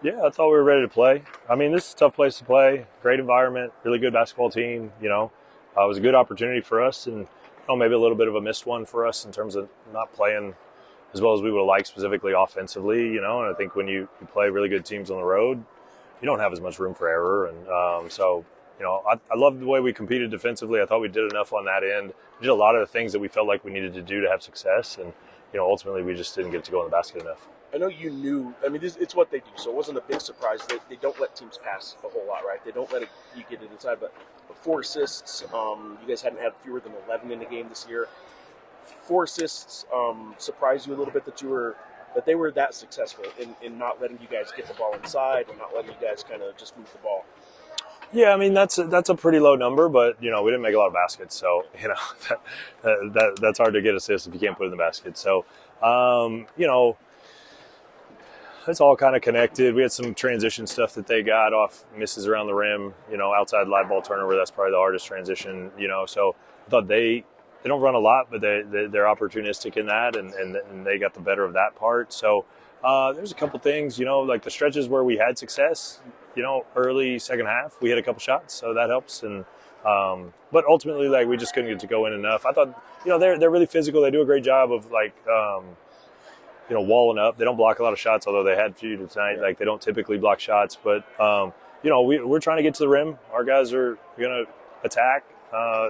Yeah, I thought we were ready to play. I mean, this is a tough place to play. Great environment, really good basketball team. It was a good opportunity for us, and maybe a little bit of a missed one for us in terms of not playing as well as we would have liked, specifically offensively. And I think when you play really good teams on the road, you don't have as much room for error. And I loved the way we competed defensively. I thought we did enough on that end. We did a lot of the things that we felt like we needed to do to have success, and ultimately we just didn't get to go in the basket enough. I know you knew. I mean, it's what they do, so it wasn't a big surprise. They don't let teams pass a whole lot, right? They don't let you get it inside. But 4 assists. You guys hadn't had fewer than 11 in the game this year. 4 assists surprised you a little bit that they were that successful in not letting you guys get the ball inside and not letting you guys kind of just move the ball. Yeah, I mean that's a pretty low number, but we didn't make a lot of baskets, so that's hard to get assists if you can't put it in the basket. So it's all kind of connected. We had some transition stuff that they got off misses around the rim, outside live ball turnover. That's probably the hardest transition, So I thought they don't run a lot, but they're opportunistic in that, and they got the better of that part. So there's a couple things, like the stretches where we had success, early second half, we hit a couple shots, so that helps. And but ultimately, we just couldn't get to go in enough. I thought, they're really physical. They do a great job of walling up. They don't block a lot of shots, although they had a few tonight. Yeah. They don't typically block shots, but we're trying to get to the rim. Our guys are going to attack.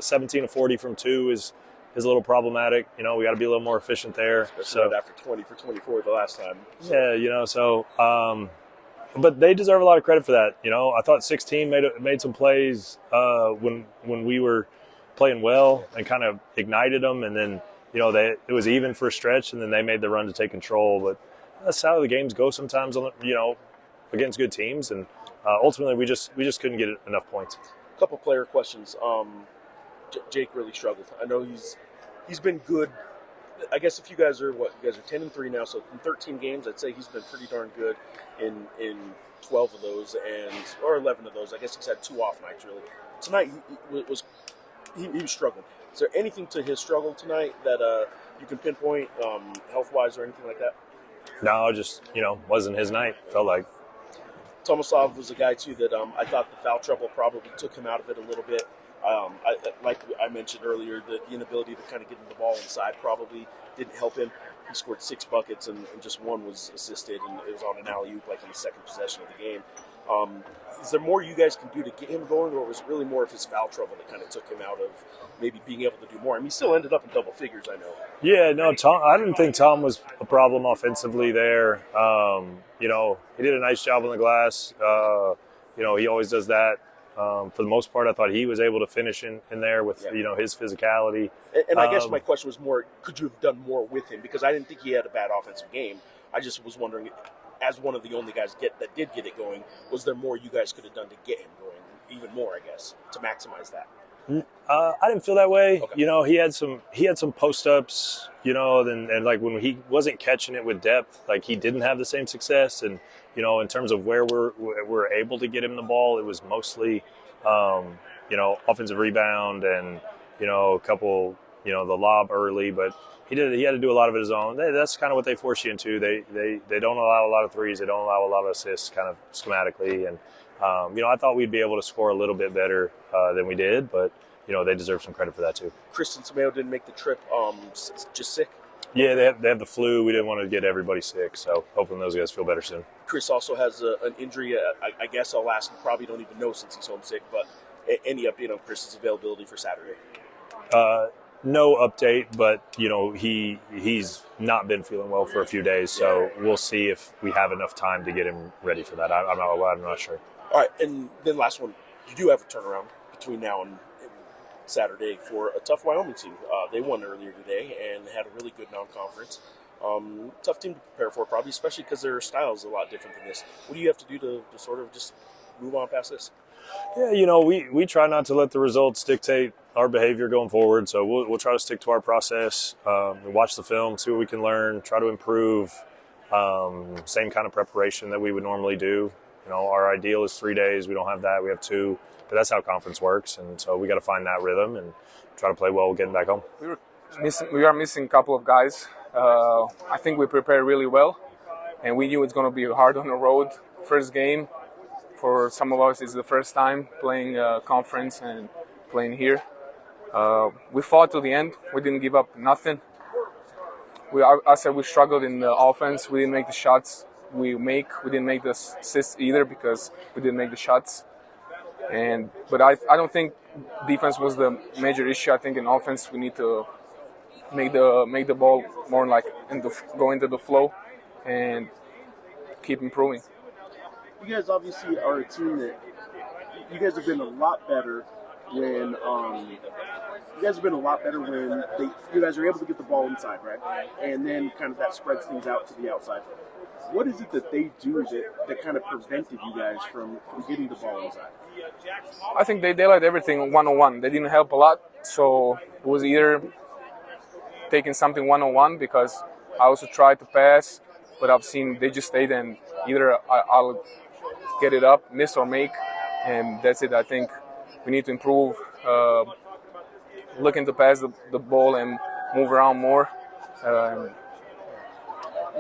17 to 40 from 2 is a little problematic. We got to be a little more efficient there. Especially after 20 for 24 the last time. So. Yeah, but they deserve a lot of credit for that. I thought 16 made some plays when we were playing well and kind of ignited them, and then it was even for a stretch, and then they made the run to take control. But that's how the games go sometimes, against good teams, and ultimately we just couldn't get enough points. A couple player questions. Jake really struggled. I know he's been good. I guess if you guys are 10-3 now, so in 13 games, I'd say he's been pretty darn good in 12 of those or 11 of those. I guess he's had 2 off nights really. Tonight he was struggling. Is there anything to his struggle tonight that you can pinpoint, health-wise or anything like that? No, just wasn't his night. Felt like Tomislav was a guy too that I thought the foul trouble probably took him out of it a little bit. Like I mentioned earlier, the inability to kind of get the ball inside probably didn't help him. He scored 6 buckets and just 1 was assisted, and it was on an alley-oop in the second possession of the game. Is there more you guys can do to get him going, or was it really more of his foul trouble that kind of took him out of maybe being able to do more? I mean, he still ended up in double figures, I know. Yeah, no, Tom. I didn't think Tom was a problem offensively there. He did a nice job on the glass. He always does that. For the most part, I thought he was able to finish in there with his physicality. And I guess my question was more, could you have done more with him? Because I didn't think he had a bad offensive game. I just was wondering, as one of the only guys that did get it going, was there more you guys could have done to get him going? Even more, I guess, to maximize that. I didn't feel that way. Okay. He had some post ups. And when he wasn't catching it with depth, he didn't have the same success. And in terms of where we're able to get him the ball, it was mostly offensive rebound and a couple the lob early, but he had to do a lot of it his own. That's kind of what they force you into. They don't allow a lot of threes. They don't allow a lot of assists, kind of schematically. And I thought we'd be able to score a little bit better than we did, but they deserve some credit for that too. Kristen Tomeo didn't make the trip, just sick. Yeah, they have the flu. We didn't want to get everybody sick, so hopefully those guys feel better soon. Chris also has an injury. I guess I'll ask. You probably don't even know since he's homesick, but any update on Chris's availability for Saturday? No update, but he's not been feeling well for a few days, so we'll see if we have enough time to get him ready for that. I'm not sure. All right, and then last one, you do have a turnaround between now and Saturday for a tough Wyoming team. They won earlier today and had a really good non-conference. Tough team to prepare for, probably, especially because their style is a lot different than this. What do you have to do to sort of just move on past this? Yeah, we try not to let the results dictate our behavior going forward. So we'll try to stick to our process, watch the film, see what we can learn, try to improve. Same kind of preparation that we would normally do. Our ideal is 3 days. We don't have that. We have 2. But that's how conference works, and so we got to find that rhythm and try to play well getting back home. We are missing a couple of guys. I think we prepared really well, and we knew it's going to be hard on the road. first game. For some of us, it's the first time playing conference and playing here. We fought to the end. We didn't give up nothing. I said we struggled in the offense. We didn't make the shots we didn't make the assists either because we didn't make the shots. But I don't think defense was the major issue. I think in offense we need to make the ball more like go into the flow and keep improving. You guys obviously are a team that you guys have been a lot better when you guys are able to get the ball inside, right? And then kind of that spreads things out to the outside. What is it that they do that kind of prevented you guys from getting the ball inside? I think they let everything one-on-one. They didn't help a lot, so it was either taking something one-on-one because I also tried to pass, but I've seen they just stayed and either I'll get it up, miss or make, and that's it. I think we need to improve looking to pass the ball and move around more.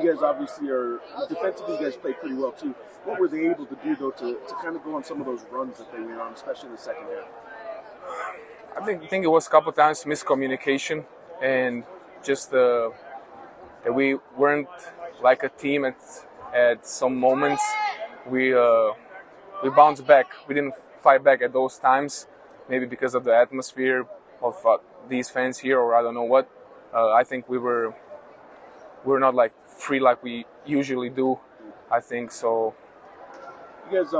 You guys obviously are defensively. You guys play pretty well too. What were they able to do though to kind of go on some of those runs that they went on, especially in the second half? I think it was a couple times miscommunication and just that we weren't like a team at some moments. We bounced back. We didn't fight back at those times, maybe because of the atmosphere of these fans here, or I don't know what. I think we're not like free like we usually do. I think so. You guys,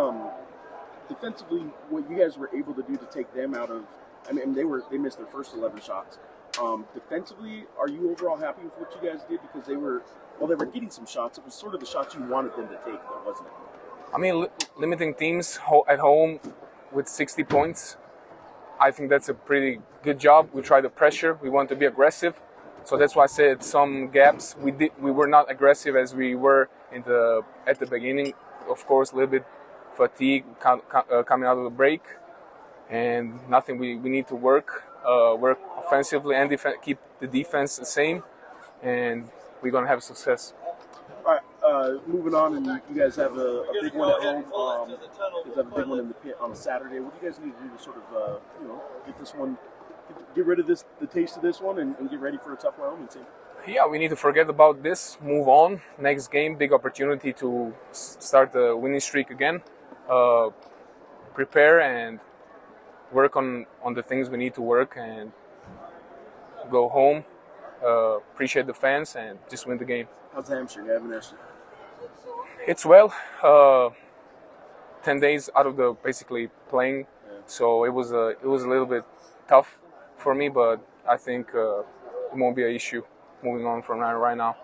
defensively, what you guys were able to do to take them out of, I mean, they missed their first 11 shots. Defensively, are you overall happy with what you guys did? Because they were getting some shots. It was sort of the shots you wanted them to take, though, wasn't it? I mean, limiting teams at home with 60 points, I think that's a pretty good job. We try to pressure. We want to be aggressive. So that's why I said some gaps. We were not aggressive as we were at the beginning. Of course, a little bit fatigue coming out of the break, and nothing. We need to work offensively and keep the defense the same, and we're gonna have success. All right, moving on, and you guys have a big one at home. You guys have a big one in the pit on Saturday. What do you guys need to do to sort of get this one? Get rid of the taste of this one and get ready for a tough Wyoming team. Yeah, we need to forget about this, move on. Next game, big opportunity to start the winning streak again. Prepare and work on the things we need to work and go home. Appreciate the fans and just win the game. How's the hamstring? I haven't asked you. It's well. 10 days out of the basically playing, so it was a little bit tough for me, but I think it won't be an issue moving on from right now.